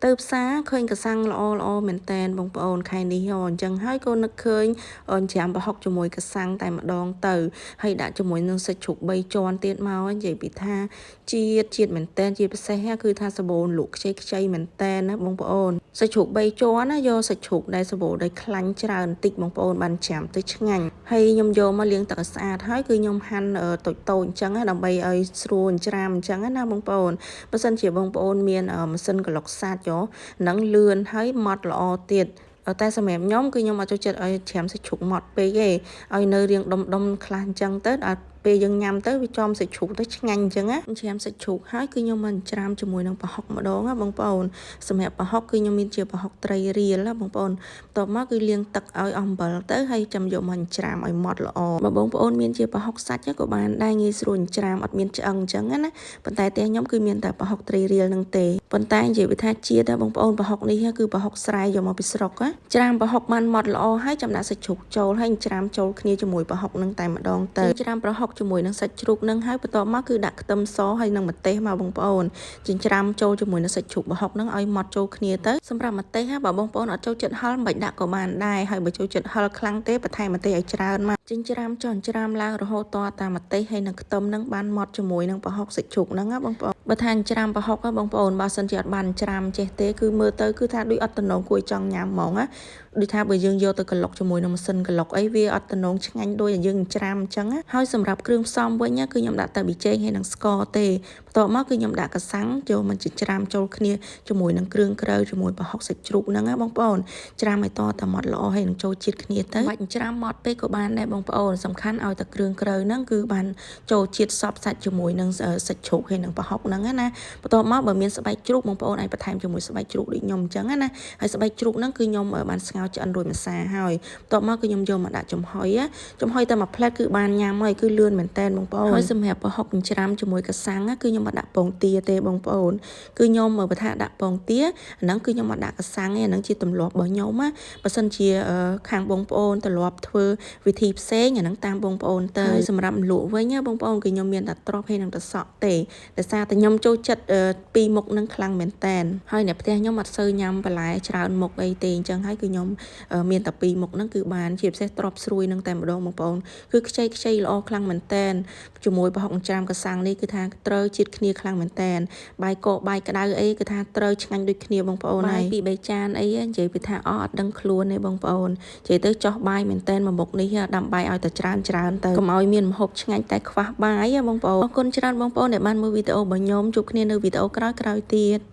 ទៅផ្សារឃើញកសាំងល្អមែនតែនបងប្អូនខែនេះអញ្ចឹងហើយក៏នឹកឃើញច្រាមប្រហុកជាមួយកសាំងតែម្ដងទៅហើយដាក់ជាមួយនឹងសាច់ជ្រូក3ជាន់ទៀតមកនិយាយពីថាជាតិមែនតែនជាពិសេសគឺថាសាប៊ូលក់ខ្ចីមែនតែនណាបងប្អូនសាច់ជ្រូក3ជាន់ណាយកសាច់ជ្រូកដែលសាប៊ូដែលខ្លាញ់ច្រើនបន្តិចបងប្អូនបានច្រាមទៅឆ្ងាញ់ហើយខ្ញុំយកមកលាងទឹកឲ្យស្អាតហើយគឺខ្ញុំហាន់តូចអញ្ចឹងដើម្បីឲ្យស្រួលច្រាមអញ្ចឹងណាបងប្អូនបើសិនជាបងប្អូនមានម៉ាស៊ីនក្លុកសាច់នឹងលឿនហើយម៉ត់ល្អទៀតតែសម្រាប់ខ្ញុំគឺខ្ញុំអត់ចូលចិត្តឲ្យច្រាមសាច់ជ្រូកម៉ត់ពេកទេឲ្យនៅរាងដុំខ្លះអញ្ចឹងទៅដល់ពេលយើងញ៉ាំទៅវាចំសាច់ជ្រូកទៅឆ្ងាញ់អញ្ចឹងណាច្រាមសាច់ជ្រូកហើយគឺខ្ញុំមិនច្រាមជាមួយនឹងប្រហុកម្ដងណាបងប្អូនសម្រាប់ប្រហុកគឺខ្ញុំមានជាប្រហុកត្រីរៀលណាបងប្អូនបន្ទាប់មកគឺលាងទឹកឲ្យអំបិលទៅហើយចាំយកមកច្រាមឲ្យម៉ត់ល្អបើបងប្អូនមានជាប្រហុកសាច់ក៏បានដែរងាយស្រួលច្រាមអត់មានឆ្អឹងអញ្ចឹងណាប៉ុន្តែតែខ្ញុំគឺមានតែប្រហុកត្រីរៀលនឹងទេប៉ុន្តែនិយាយថាជាតិបងប្អូនប្រហុកនេះគឺប្រហុកស្រែយកមកពីស្រុកណាច្រាមប្រហុកបានម៉ត់ល្អហើយចាំដាក់សាច់ជ្រូកចូលហើយច្រាមចូលគ្នាជាមួយប្រហុកនឹងតែម្ដងទៅច្រាមប្រហុកជាមួយនឹងសាច់ជ្រូកនឹងហើយបន្ទាប់មកគឺដាក់ខ្ទឹមសហើយនឹងម្ទេសមកបងប្អូនចិញ្ច្រាំចូលជាមួយនឹងសាច់ជ្រូកប្រហុកនឹងឲ្យម៉ត់ចូលគ្នាទៅសម្រាប់ម្ទេសបើបងប្អូនអត់ចូលចិត្តហឹរមិនដាក់ក៏បានដែរហើយបើចូលចិត្តហឹរខ្លាំងទេបន្ថែមម្ទេសឲ្យច្រើនមកចិញ្ច្រាំឡើងរហូតតាមម្ទេសហើយនឹងខ្ទឹមនឹងបានម៉ត់ជាមួយនឹងប្រហុកសាច់ជ្រូកហ្នឹងណាបងប្អូនបើថាច្រាមប្រហុកបងប្អូនបើសិនជាអត់បានច្រាមចេះទេគឺមើលទៅគឺថាដូចអត់តំណងគួរចង់ញ៉ាំហ្មងណាដូចថាបើយើងយកទៅក្លុកជាមួយនឹងម៉ាស៊ីនក្លុកអីវាអត់តំណងឆ្ងាញ់ដូចយើងច្រាមអញ្ចឹងហើយសម្រាប់គ្រឿងផ្សំវិញគឺខ្ញុំដាក់តែប៊ីចេងហើយនឹងស្ករទេបន្ទាប់មកគឺខ្ញុំដាក់កសាំងចូលមកច្រាមចូលគ្នាជាមួយនឹងគ្រឿងក្រៅជាមួយប្រហុកសាច់ជ្រូកហ្នឹងណាបងប្អូនច្រាមឲ្យតែម៉ត់ល្អហើយនឹងចូលជាតិគ្នាទៅបាច់ច្រាមម៉ត់ពេកក៏បានដែរបងប្អូនសំខាន់ឲ្យតែគ្រឿងក្រៅហ្នឹងគឺបានចូលជាតិសពសាច់ជាមួយនឹងសាច់ជ្រូកហើយនឹងប្រហុកហ្នឹងណាបន្ទាប់មកបើមានស្បែកជ្រូកបងប្អូនអាចបន្ថែមជាមួយស្បែកជ្រូកដូចខ្ញុំអញ្ចឹងណាហើយស្បែកជ្រូកហ្នឹងគឺខ្ញុំបានស្ងោរឆ្អិនរួចម្សាហើយបន្ទាប់មកគឺខ្ញុំយកមកដាក់ចំហុយតែមួយផ្លែតគឺបានញ៉ាំហើយគឺលឿនមែនតែនបងប្អូនហើយសម្រាប់ប្រហុកច្រាមជាមួយកសាំងគឺខ្ញុំមកដាក់ពងទាទេបងប្អូនគឺខ្ញុំបើថាដាក់ពងទាហ្នឹងគឺខ្ញុំមកដាក់កសាំងឯហ្នឹងជាទម្លាប់របស់ខ្ញុំណាបើសិនជាខាងបងប្អូនទម្លាប់ធ្វើវិធីផ្សេងអាហ្នឹងតាមបងប្អូនទៅសម្រាប់លក់វិញបងប្អូនគឺខ្ញុំមានតែទ្រាប់ហើយនឹងតែសក់ទេដោយសារតែខ្ញុំចូលចិត្តពីរមុខហ្នឹងខ្លាំងមែនតែនហើយអ្នកផ្ទះខ្ញុំអត់សូវញ៉ាំបន្លែច្រើនមុខអីទេអញ្ចឹងហើយគឺខ្ញុំមានតែពីរមុខហ្នឹងគឺបានជាពិសេសទ្រាប់ស្រួយហ្នឹងតែម្ដងបងប្អូនគឺខ្ចីល្អខ្លាំងមែនតែនជាមួយប្រហុកច្រាមកសាំងនេះគឺថាត្រូវជាតិគ្នាខ្លាំងមែនតែនបាយកកបាយក្តៅអីគឺថាត្រូវឆ្ងាញ់ដូចគ្នាបងប្អូនហើយពី3ចានអីនិយាយពីថាអត់ដឹងខ្លួនទេបងប្អូននិយាយទៅចោះបាយមែនតែនមួយមុខនេះដាំបាយឲ្យតែច្រើនទៅកុំឲ្យមានម្ហូបឆ្ងាញ់តែខ្វះបាយបងប្អូនអរគុណច្រើនបងប្អូនដែលបានមើលវីដេអូរបស់ខ្ញុំជួបគ្នានៅវីដេអូក្រោយទៀត